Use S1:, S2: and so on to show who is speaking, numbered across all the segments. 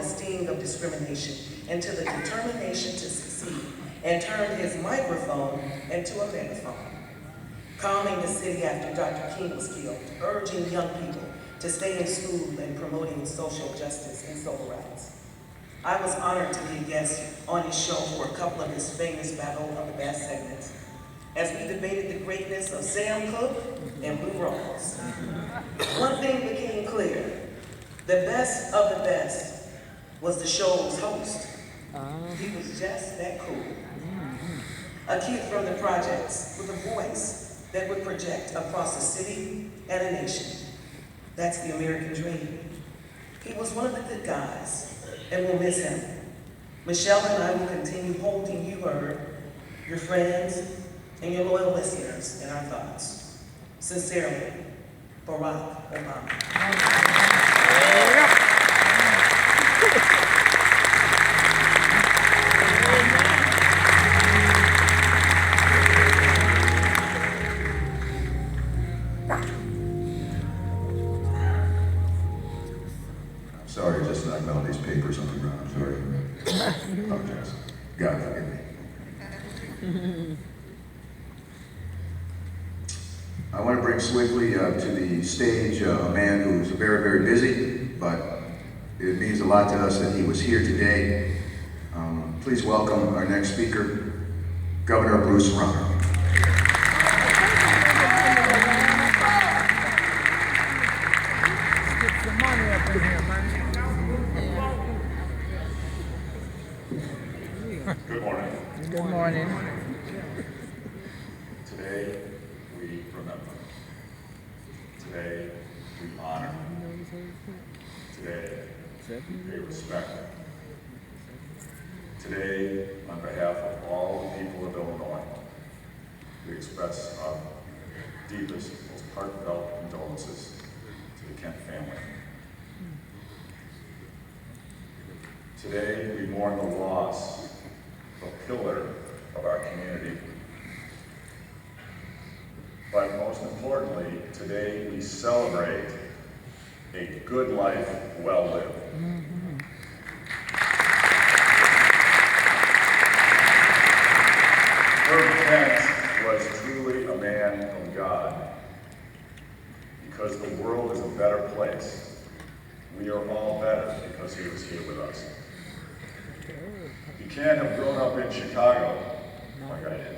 S1: sting of discrimination into the determination to succeed, and turned his microphone into a megaphone, calming the city after Dr. King was killed, urging young people to stay in school and promoting social justice and civil rights. I was honored to be a guest on his show for a couple of his famous Battle of the Best segments, as we debated the greatness of Sam Cooke and Blue Rolls. One thing became clear: the best of the best was the show's host. He was just that cool. A kid from the projects with a voice that would project across a city and a nation. That's the American dream. He was one of the good guys, and we'll miss him. Michelle and I will continue holding you, your friends, and your loyal listeners in our thoughts. Sincerely, Barack Obama.
S2: Sorry, just knocked all these papers on the ground. Sorry. Apologize. God forgive me. I want to bring swiftly to the stage a man who's very, very busy, but it means a lot to us that he was here today. Please welcome our next speaker, Governor Bruce Rauner.
S3: Good morning.
S4: Good morning.
S3: Today we remember. Today we honor. Today we respect. Today, on behalf of all the people of Illinois, we express our deepest, most heartfelt condolences to the Kent family. Today we mourn the loss of a pillar of our community. But most importantly, today we celebrate a good life well lived. Kent was truly a man from God, because the world is a better place. We are all better because he was here with us. You can't have grown up in Chicago like I did,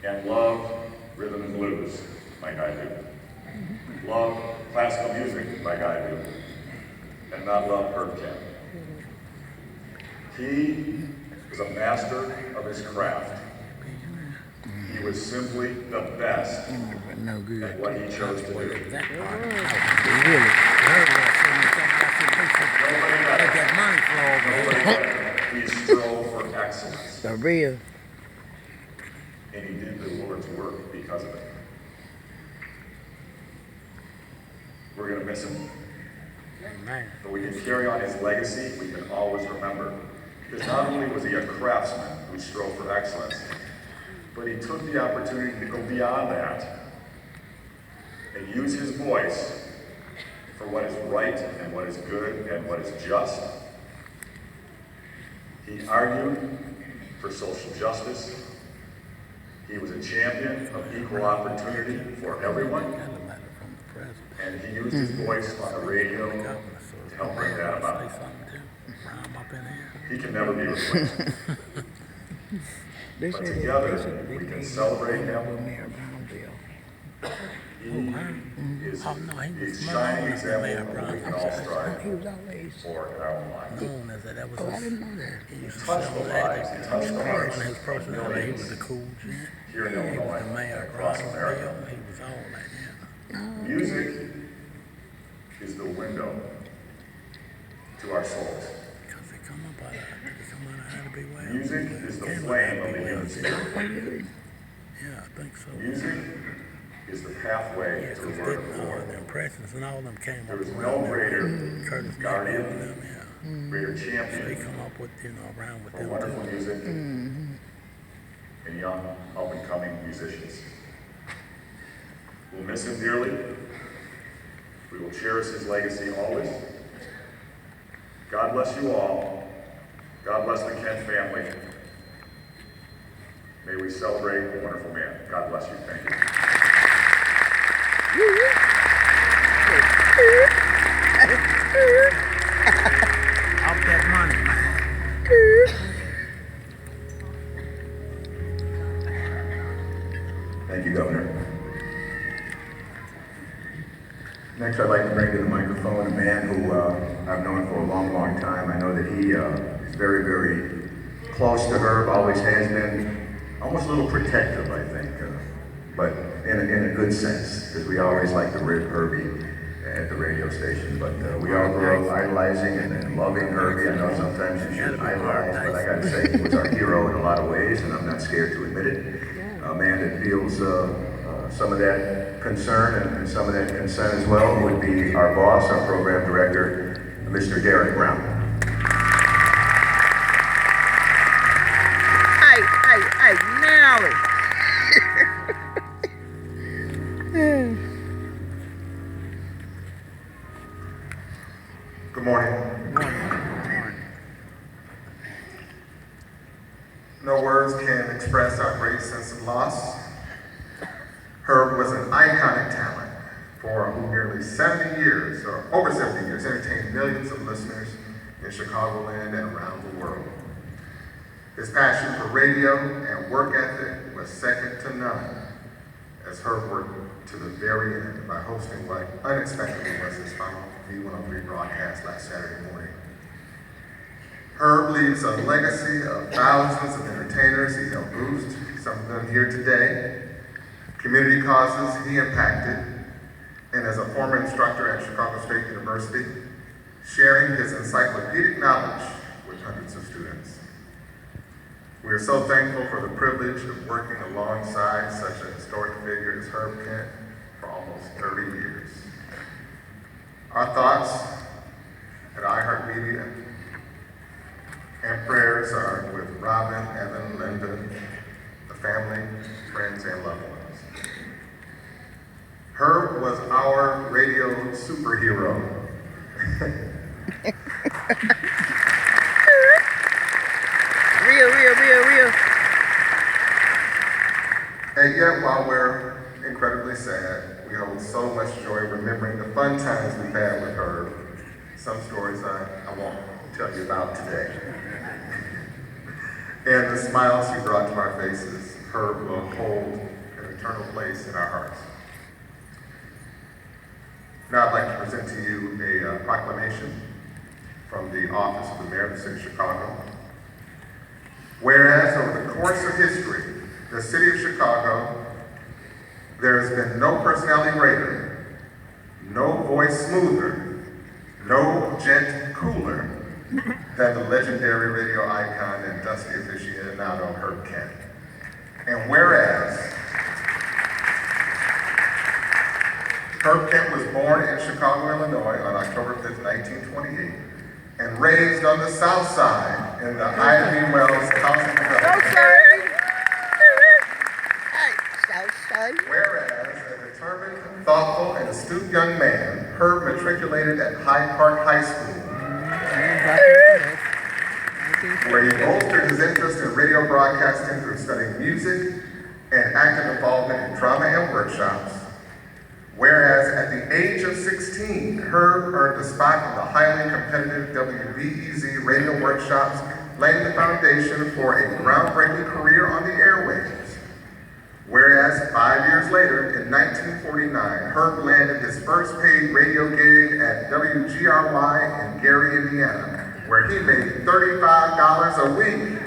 S3: and love rhythm and blues like I do, love classical music like I do, and not love Herb Kent. He was a master of his craft. He was simply the best at what he chose to do. He strove for excellence.
S4: The real.
S3: And he did the Lord's work because of it. We're going to miss him. But we can carry on his legacy. We can always remember. Because not only was he a craftsman who strove for excellence, but he took the opportunity to go beyond that and use his voice for what is right and what is good and what is just. He argued for social justice. He was a champion of equal opportunity for everyone. And he used his voice on the radio to help bring that about. He can never be replaced. But together, we can celebrate him. He is the shining example of what we can all strive for in our own lives. He touched the lives, he touched the hearts of millions here in Illinois and across America. Music is the window to our souls. Music is the flame of the human spirit.
S4: Yeah, I think so.
S3: Music is the pathway to the word of the Lord.
S4: The impressions and all of them came
S3: There
S4: up
S3: is no greater
S4: Curtis
S3: guardian, greater
S4: So he
S3: champion
S4: come up with, around with
S3: for
S4: them
S3: wonderful
S4: too.
S3: music and young up-and-coming musicians. We'll miss him dearly. We will cherish his legacy always. God bless you all. God bless the Kent family. May we celebrate a wonderful man. God bless you. Thank you.
S4: Off that money, man.
S2: Thank you, Governor. Next, I'd like to bring to the microphone a man who I've known for a long, long time. I know that he is very, very close to Herb, always has been, almost a little protective, I think, but in a good sense, because we always like to rib Herbie at the radio station. But we all grew up idolizing and loving Herbie. I know sometimes you shouldn't idolize, but I got to say he was our hero in a lot of ways, and I'm not scared to admit it. A man that feels some of that concern and some of that consent as well would be our boss, our program director, Mr. Derek Brown.
S5: Hey, Nelly.
S6: Good morning. No words can express our great sense of loss. Herb was an iconic talent for nearly 70 years, or over 70 years, entertained millions of listeners in Chicagoland and around the world. His passion for radio and work ethic was second to none, as Herb worked to the very end by hosting what unexpectedly was his final V103 broadcast last Saturday morning. Herb leaves a legacy of thousands of entertainers he helped boost, some of them here today, community causes he impacted, and as a former instructor at Chicago State University, sharing his encyclopedic knowledge with hundreds of students. We are so thankful for the privilege of working alongside such a historic figure as Herb Kent for almost 30 years. Our thoughts at iHeartMedia and prayers are with Robin, Evan, Linda, the family, friends, and loved ones. Herb was our radio superhero.
S5: Real.
S6: And yet, while we're incredibly sad, we hold so much joy remembering the fun times we've had with Herb. Some stories I won't tell you about today. And the smiles he brought to our faces, Herb will hold an eternal place in our hearts. Now I'd like to present to you a proclamation from the Office of the Mayor of the City of Chicago. Whereas over the course of history, the City of Chicago, there has been no personality greater, no voice smoother, no gent cooler than the legendary radio icon and dusty aficionado Herb Kent. And whereas Herb Kent was born in Chicago, Illinois on October 5th, 1928, and raised on the South Side in the Ivy Wells housing development. Whereas a determined, thoughtful, and astute young man, Herb matriculated at Hyde Park High School, where he bolstered his interest in radio broadcasting through studying music and active involvement in drama and workshops. Whereas at the age of 16, Herb earned a spot in the highly competitive WBEZ radio workshops, laying the foundation for a groundbreaking career on the airwaves. Whereas 5 years later, in 1949, Herb landed his first paid radio gig at WGRY in Gary, Indiana, where he made $35 a week.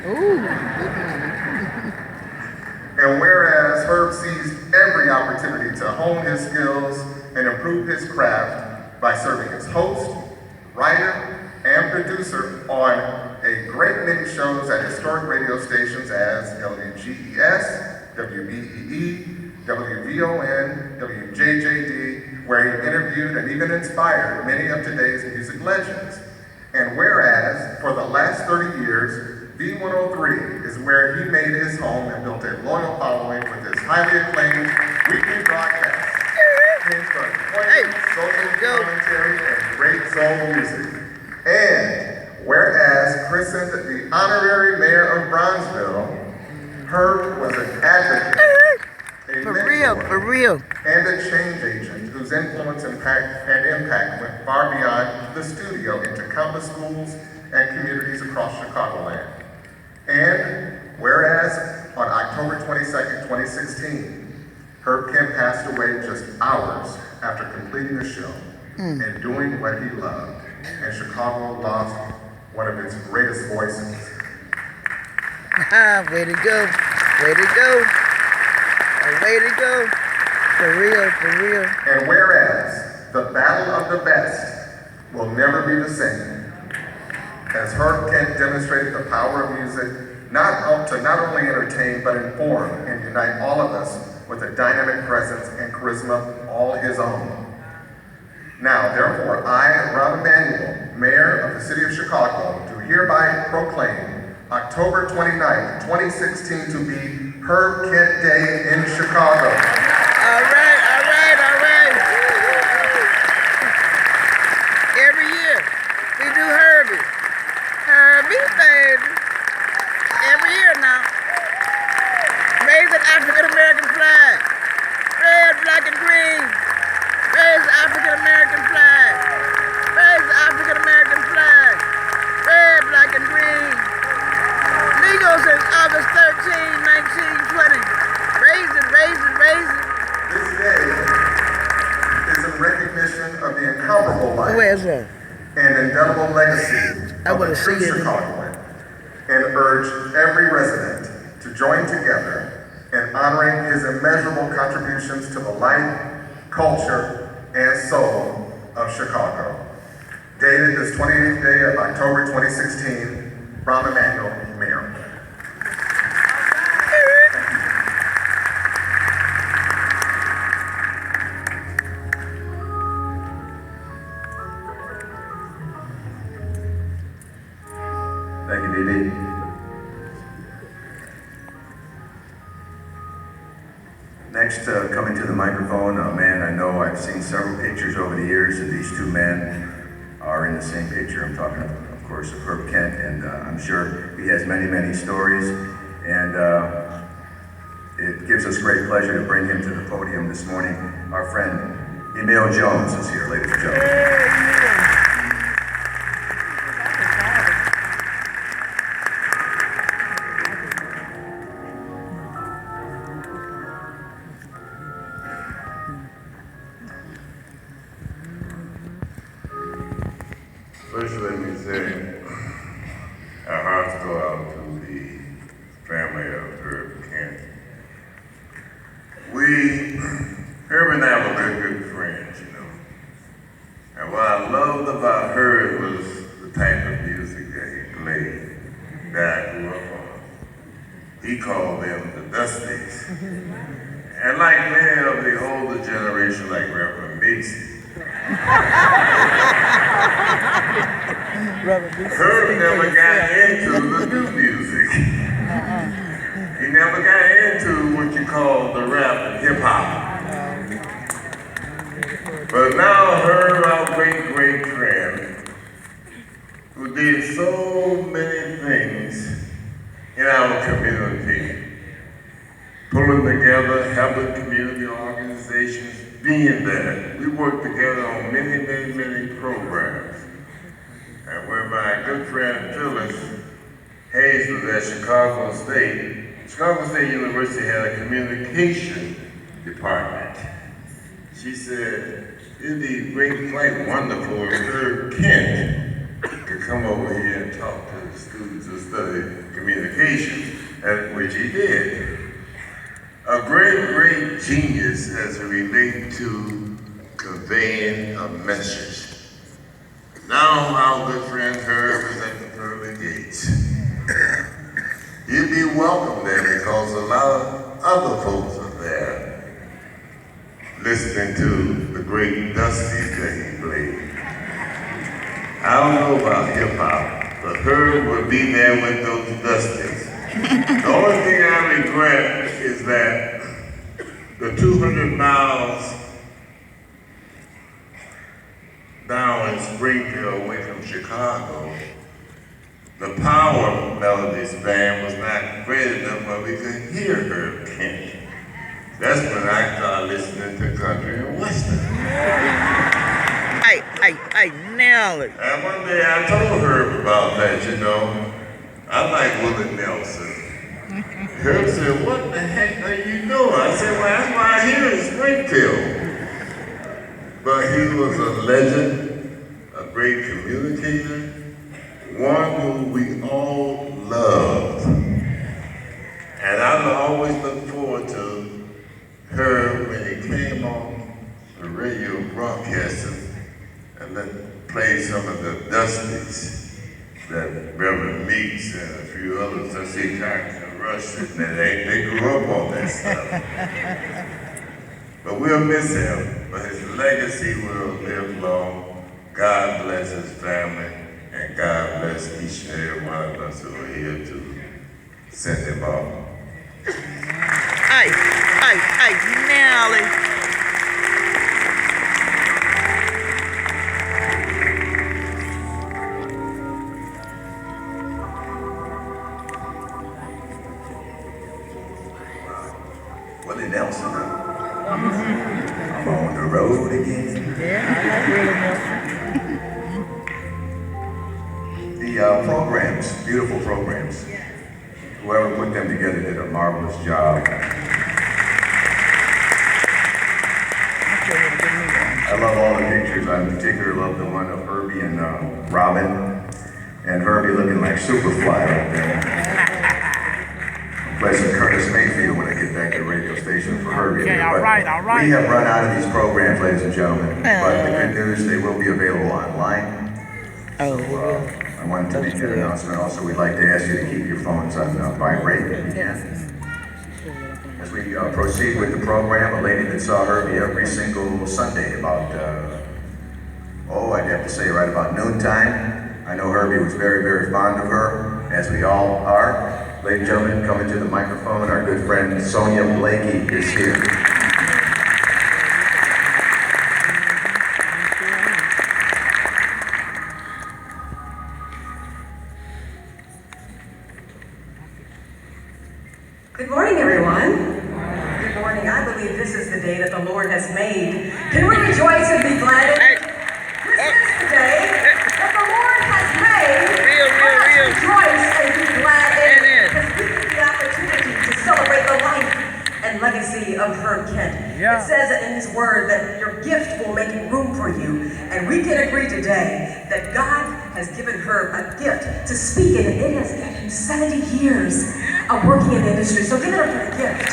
S6: And whereas Herb seized every opportunity to hone his skills and improve his craft by serving as host, writer, and producer on a great many shows at historic radio stations as WGES, WBEE, WVON, WJJD, where he interviewed and even inspired many of today's music legends. And whereas, for the last 30 years, V103 is where he made his home and built a loyal following with his highly acclaimed weekly broadcasts, hinged on poignant social commentary and great soul music. And christened the honorary mayor of Bronzeville, Herb was an advocate, a
S5: For real.
S6: and a change agent whose influence and impact went far beyond the studio into countless schools and communities across Chicagoland. And whereas on October 22nd, 2016, Herb Kent passed away just hours after completing a show and doing what he loved, and Chicago lost one of its greatest voices.
S5: Way to go. Way to go. Way to go. For real, for real.
S6: And whereas the battle of the best will never be the same, as Herb Kent demonstrated the power of music to not only entertain but inform and unite all of us with a dynamic presence and charisma all his own. Now, therefore, I, Rob Emanuel, Mayor of the City of Chicago, do hereby proclaim October 29th, 2016 to be Herb Kent Day in Chicago.
S5: All right. Every year, we do Herbie. Herbie, baby. Every year now. Raise an African-American flag. Red, black, and green. Raise the African-American flag. Raise the African-American flag. Red, black, and green. Legal since August 13, 1920. Raise it.
S6: This day is in recognition of the incomparable life
S5: Where's that?
S6: and indelible legacy
S5: I
S6: of
S5: wanna
S6: the true
S5: see it.
S6: Chicagoan, and urge every resident to join together in honoring his immeasurable contributions to the life, culture, and soul of Chicago. Dated this 28th day of October 2016, Rahm Emanuel, Mayor.
S2: Thank you, DD. Next, coming to the microphone, a man I know I've seen several pictures over the years, and these two men are in the same picture. I'm talking, of course, of Herb Kent, and I'm sure he has many, many stories, and it gives us great pleasure to bring him to the podium this morning. Our friend, Emil Jones is here, ladies and gentlemen.
S7: First, let me say, our hearts go out to the family of Herb Kent. Herb and I were good friends, you know. And what I loved about Herb was the type of music that he played, that I grew up on. He called them the Dusties. And like many of the older generation, like Reverend Meeks, Herb never got into the new music. He never got into what you call the rap and hip hop. But now Herb, our great friend, who did so many things in our community, pulling together, helping community organizations, being there. We worked together on many programs. And when my good friend Phyllis Hayes was at Chicago State University had a communication department. She said, it'd be quite wonderful if Herb Kent could come over here and talk to the students who study communication, which he did. A great genius as it relates to conveying a message. Now our good friend Herb is at the pearly gates. He'll be welcome there because a lot of other folks are there listening to the great Dusties that he played. I don't know about hip hop, but Herb will be there with those Dusties. The only thing I regret is that the 200 miles down in Springfield away from Chicago, the power of Melody's band was not great enough where we could hear Herb Kent. That's when I started listening to country and western.
S5: Hey, nail it.
S7: And one day I told Herb about that, you know. I like Willie Nelson. Herb said, what the heck are you doing? I said, well, that's why I'm here in Springfield. But he was a legend, a great communicator, one who we all loved. And I always look forward to Herb when he came on the radio broadcasting and then play some of the Dusties that Reverend Meeks and a few others, I see Congressman Rush, and they grew up on that stuff. But we'll miss him, but his legacy will live long. God bless his family, and God bless each and every one of us who are here to send him off.
S5: Hey, Nelly.
S2: Willie Nelson, I'm on the road again.
S5: Yeah, I like Willie Nelson.
S2: The programs, beautiful programs. Whoever put them together did a marvelous job. I love all the pictures. I in particular love the one of Herbie and Robin, and Herbie looking like Superfly right there. Play some Curtis Mayfield when I get back to the radio station for Herbie.
S4: Okay, all right.
S2: We have run out of these programs, ladies and gentlemen. But the good news, they will be available online.
S5: Oh,
S2: I wanted to make that announcement. Also, we'd like to ask you to keep your phones on vibrate if you can. As we proceed with the program, a lady that saw Herbie every single Sunday about, I'd have to say right about noontime. I know Herbie was very, very fond of her, as we all are. Ladies and gentlemen, coming to the microphone, our good friend Sonia Blakey is here.
S8: Good morning, everyone. Good morning. I believe this is the day that the Lord has made. Can we rejoice and be glad in it? This is the day that the Lord has made. Let us rejoice and be glad in it. Because we get the opportunity to celebrate the life and legacy of Herb Kent.
S4: Yeah.
S8: It says in his word that your gift will make room for you. And we can agree today that God has given Herb a gift to speak, and it has given him 70 years of working in the industry. So give it up for the gift.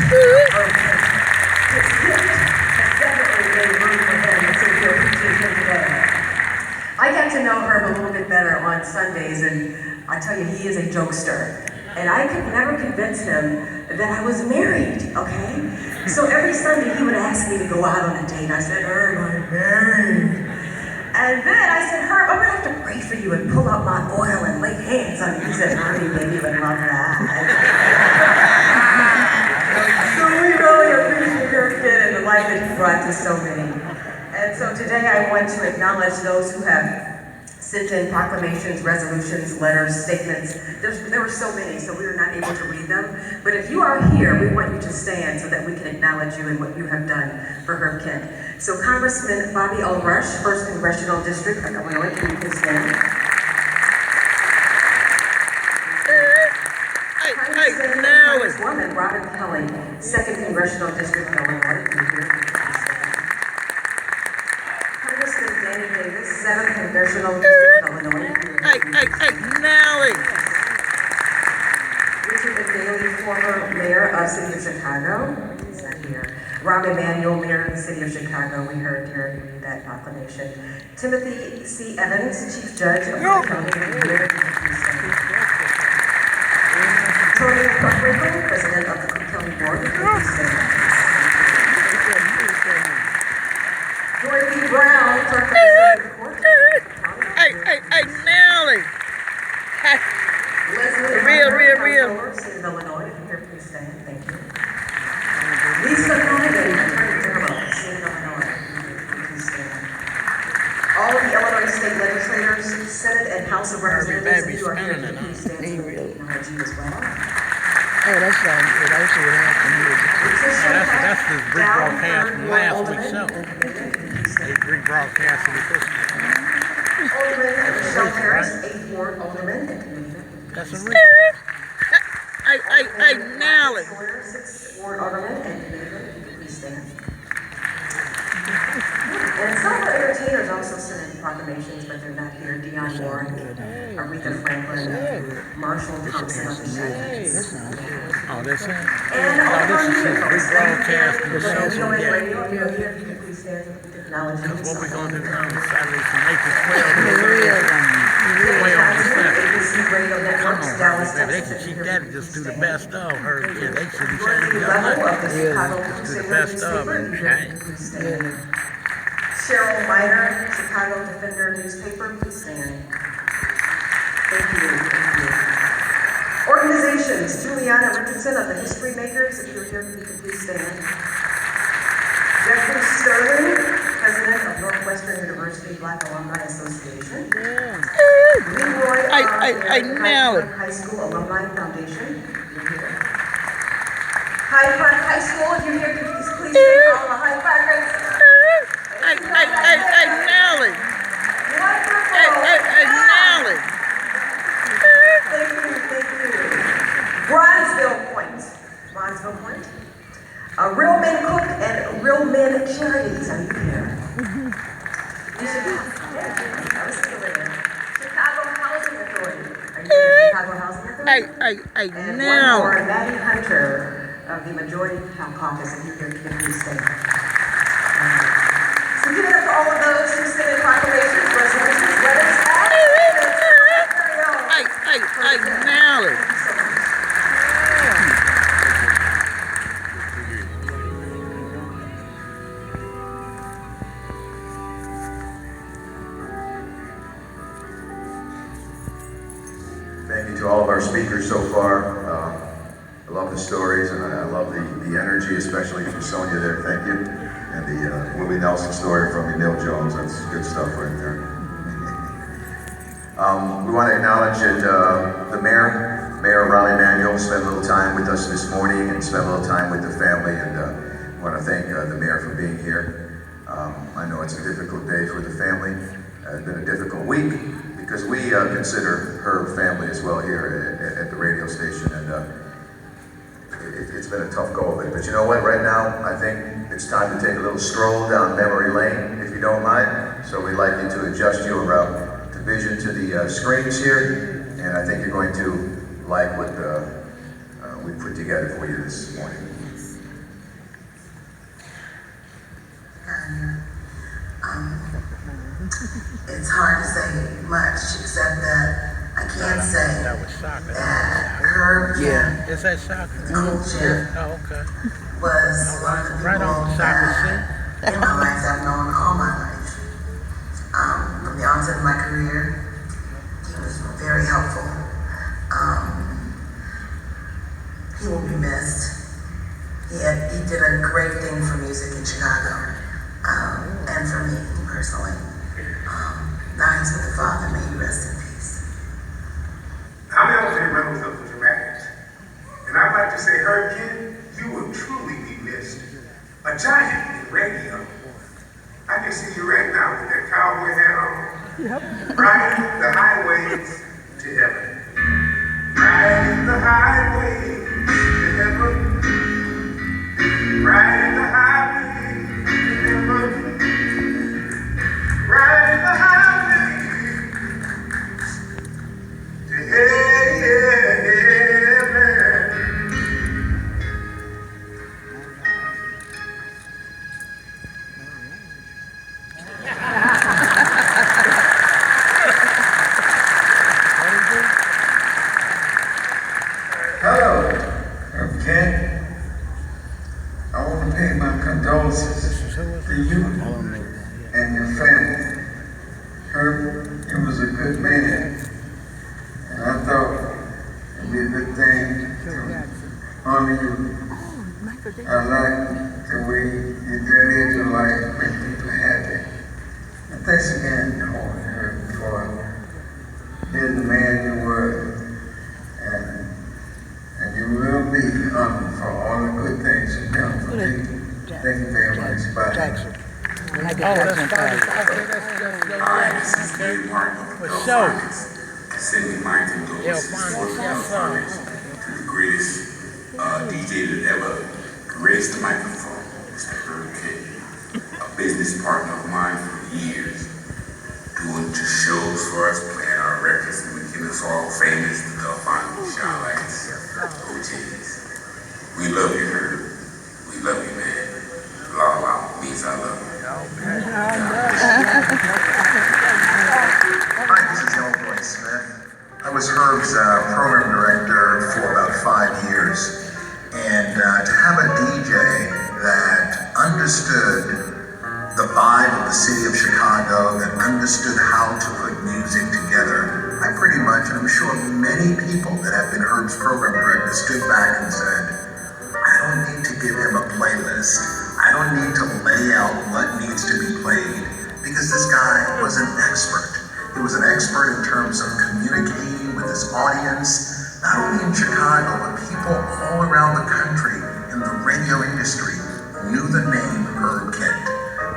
S8: His gift has definitely made room for him, and so we appreciate him today. I got to know Herb a little bit better on Sundays, and I tell you, he is a jokester. And I could never convince him that I was married, okay? So every Sunday he would ask me to go out on a date. I said, Herb, I'm married. And then I said, Herb, I'm gonna have to pray for you and pull out my oil and lay hands on you. He said, honey, baby, would love that. So we really appreciate your kid and the life that he brought to so many. And so today I want to acknowledge those who have sent in proclamations, resolutions, letters, statements. There were so many, so we were not able to read them. But if you are here, we want you to stand so that we can acknowledge you and what you have done for Herb Kent. So Congressman Bobby L. Rush, 1st Congressional District of Illinois, can you please stand? Congresswoman Robin Kelly, 2nd Congressional District of Illinois, can you please stand? Congressman Danny Davis, 7th Congressional District of Illinois.
S5: Nelly.
S8: Richard Bailey, former mayor of City of Chicago. He's not here. Rob Emanuel, mayor of the City of Chicago. We heard during that proclamation. Timothy C. Evans, chief judge of Cook County. Tony Buckwinkle, president of the Cook County Board. Joy B. Brown, clerk of the Circuit Court.
S5: Nelly.
S8: Leslie
S5: Real.
S8: State of Illinois, if you're here, please stand. Thank you. Lisa Hannigan, Attorney General, State of Illinois, please stand. All of the Illinois state legislators, Senate and House House of Representatives in New York here,
S4: Herbie
S8: please stand
S5: He
S8: and
S5: really-
S8: acknowledge you as well.
S5: Oh, that sounds good. I see what happened
S4: That's his rebroadcast from last week's show.
S8: show.
S4: They rebroadcasted it this week.
S8: Alderman Michelle Harris, 8th Ward Alderman and Committee.
S4: That's a
S5: here.
S4: re-
S5: Hey, Nelly.
S8: Sawyer, 6th Ward Alderman and Committee. Please stand. And some of our entertainers also sent in proclamations, but they're not here. Dionne Warren, Aretha Franklin, Marshall Thompson of the Shaggies.
S4: Oh, that's it.
S8: And all
S4: this
S8: our
S4: is
S8: media
S4: his
S8: folks, thank you.
S4: rebroadcast of the show
S8: Radio
S4: from
S8: and
S4: Gary.
S8: radio, if you're here, if you could please stand so we can acknowledge you.
S4: That's what we're going to do now on Saturday from 8 to 12.
S5: For real.
S4: From 12 to 7.
S8: ABC Radio
S4: Come
S8: Networks,
S4: on,
S8: Dallas,
S4: baby. They
S8: Texas.
S4: can keep that and just do the best of her. Yeah, they shouldn't
S8: You're
S4: change
S8: the
S4: that
S8: level
S4: much.
S8: of the Chicago
S4: Just do the
S8: Crusader
S4: best of
S8: newspaper.
S4: and
S8: If
S4: change.
S8: you please stand. Cheryl Miner, Chicago Defender newspaper, please stand. Thank you, thank you. Organizations, Juliana Richardson of the History Makers, if you're here, you can please stand. Jeffrey Sterling, President of Northwestern University Black Alumni Association. Leroy
S5: Hey, Nelly.
S8: High School Alumni Foundation, you're here. Hyde Park High School, if you're here, could you please stand all the Hyde Parkers.
S5: Hey, Nelly.
S8: Wonderful.
S5: Hey, Nelly.
S8: Thank you. Bronzeville Point. Real Men Cook and Real Men Charities, are you here? I was still there. Chicago Housing Authority, are you here? Chicago Housing Authority?
S5: Hey,
S8: And
S5: Nelly.
S8: one more, Maddie Hunter of the Majority Caucus, if you're here, can you please stay? So give it up for all of those who sent in proclamations, resolutions, letters, and carry on.
S5: Hey, Nelly.
S8: Thank you so much.
S2: Thank you to all of our speakers so far. I love the stories and I love the energy, especially from Sonia there. Thank you. And the Willie Nelson story from Emil Jones. That's good stuff right there. We want to acknowledge that the Mayor Raleigh Emanuel, spent a little time with us this morning and spent a little time with the family. And I want to thank the Mayor for being here. I know it's a difficult day for the family. It's been a difficult week because we consider her family as well here at the radio station. And it's been a tough go of it. But you know what? Right now, I think it's time to take a little stroll down memory lane, if you don't mind. So we'd like you to adjust your vision to the screens here. And I think you're going to like what we put together for you this morning.
S9: It's hard to say much except that I can say
S4: That was shocking.
S9: that Herb Gent,
S4: Is that shocking?
S9: Kool Gent,
S4: Oh, okay.
S9: was one of the
S4: Right
S9: people
S4: on shocking
S9: that in my life I've known all my life. From the onset of my career, he was very helpful. He will be missed. He did a great thing for music in Chicago, and for me personally. Now he's with the Father, may he rest in peace.
S10: I'm Elton Reynolds of the Dramatics, and I'd like to say, Herb Gent, you will truly be missed. A giant in radio. I can see you right now with that cowboy hat on, riding the highways to heaven. Riding the highways to heaven. Riding the highways to heaven. Riding the highways to heaven.
S11: Hello, Herb Gent. I want to pay my condolences to you and your family. Herb, you was a good man, and I thought it'd be a good thing to honor you. I like the way you dedicated your life, make people happy. And thanks again, Herb, for being been the man you were. And you will be honored for all the good things you've done for me. Thank you very much. Bye.
S4: Oh, that's fine.
S12: Hi, this is Gary Martin of the Phonics. Sending my condolences for the Phonics to the greatest DJ that ever graced the microphone, Mr. Herb Kent, a business partner of mine for years, doing just shows for us, playing our records, and making us all famous, the Phonics, Shine Lights, OJs. We love you, Herb. We love you, man. La la means I love you.
S13: Hi, this is Homegoing Smith. I was Herb's program director for about 5 years. And to have a DJ that understood the vibe of the city of Chicago, that understood how to put music together, I pretty much, and I'm sure many people that have been Herb's program director stood back and said, I don't need to give him a playlist. I don't need to lay out what needs to be played, because this guy was an expert. He was an expert in terms of communicating with his audience, not only in Chicago, but people all around the country in the radio industry knew the name Herb Kent.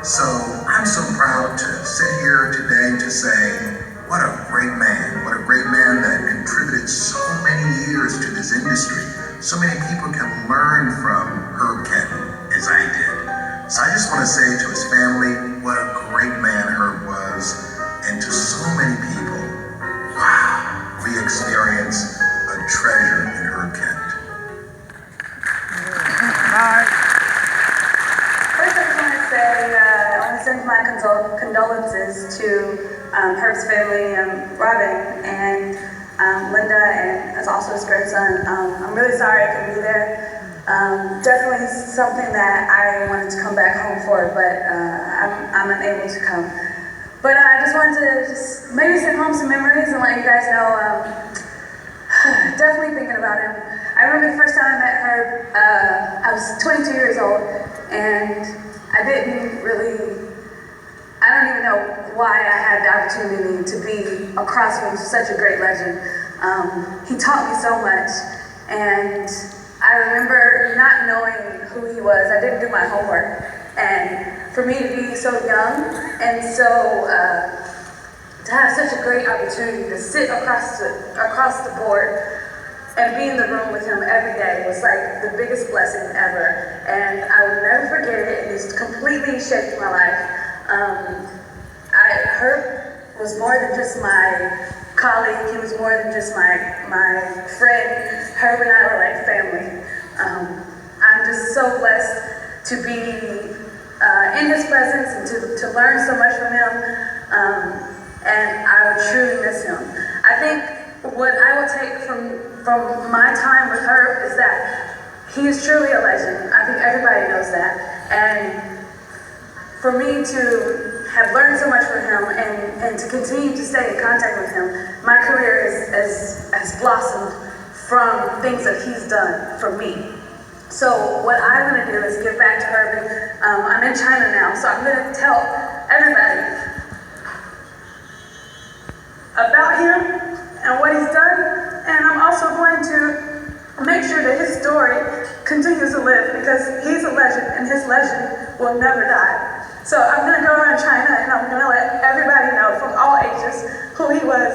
S13: So I'm so proud to sit here today to say, what a great man that contributed so many years to this industry. So many people can learn from Herb Kent as I did. So I just want to say to his family, what a great man Herb was, and to so many people, wow, we experience a treasure in Herb Kent.
S14: First, I just want to say, I want to send my condolences to Herb's family, Robin and Linda, and as also his grandson. I'm really sorry I couldn't be there. Definitely something that I wanted to come back home for, but I'm unable to come. But I just wanted to maybe send home some memories and let you guys know, definitely thinking about him. I remember the first time I met Herb, I was 22 years old, and I don't even know why I had the opportunity to be across from such a great legend. He taught me so much, and I remember not knowing who he was. I didn't do my homework, and for me to be so young and so to have such a great opportunity to sit across the board and be in the room with him every day was like the biggest blessing ever, and I will never forget it. It's completely shaped my life. Herb was more than just my colleague. He was more than just my friend. Herb and I were like family. I'm just so blessed to be in his presence and to learn so much from him. And I would truly miss him. I think what I will take from my time with Herb is that he is truly a legend. I think everybody knows that. And for me to have learned so much from him and to continue to stay in contact with him, my career has blossomed from things that he's done for me. So what I'm going to do is give back to Herb. I'm in China now, so I'm going to tell everybody about him and what he's done, and I'm also going to make sure that his story continues to live, because he's a legend and his legend will never die. So I'm going to go around China and I'm going to let everybody know from all ages who he was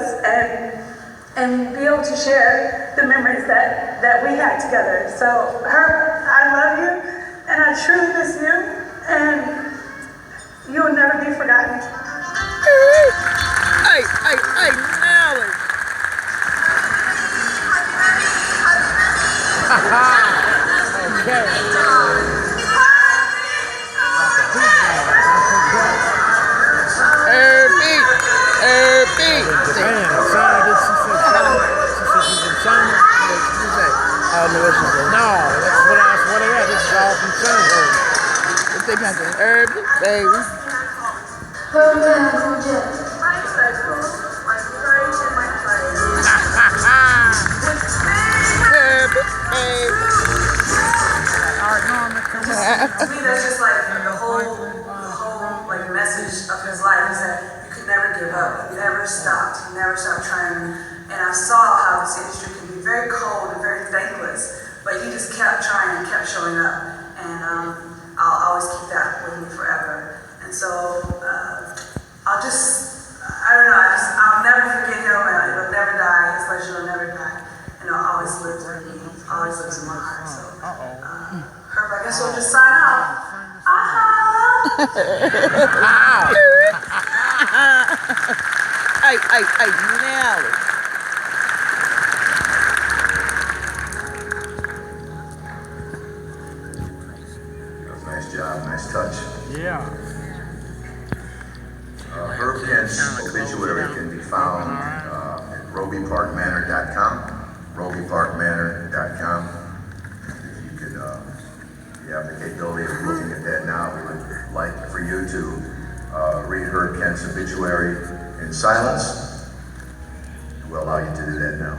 S14: and be able to share the memories that we had together. So Herb, I love you and I truly miss you, and you will never be forgotten.
S5: Hey, Nelly.
S4: Okay.
S5: They got the herb, baby.
S14: Kool Gent.
S5: Herb, baby.
S8: To me, that's just like the whole like message of his life is that you could never give up, you never stopped.
S14: to never stop trying. And I saw how this industry can be very cold and very thankless, but he just kept trying and kept showing up. And I'll always keep that with me forever. And so I'll never forget him, and it'll never die. His legend will never die. And it'll always live with me, always lives in my heart. So, Herb, I guess we'll just sign out.
S5: Hey, nailed it.
S2: Nice job, nice touch.
S4: Yeah.
S2: Herb Gent's obituary can be found at robyparkmanor.com. robyparkmanor.com. If you could, you have the capability of looking at that now, we would like for you to read Herb Gent's obituary in silence. We'll allow you to do that now.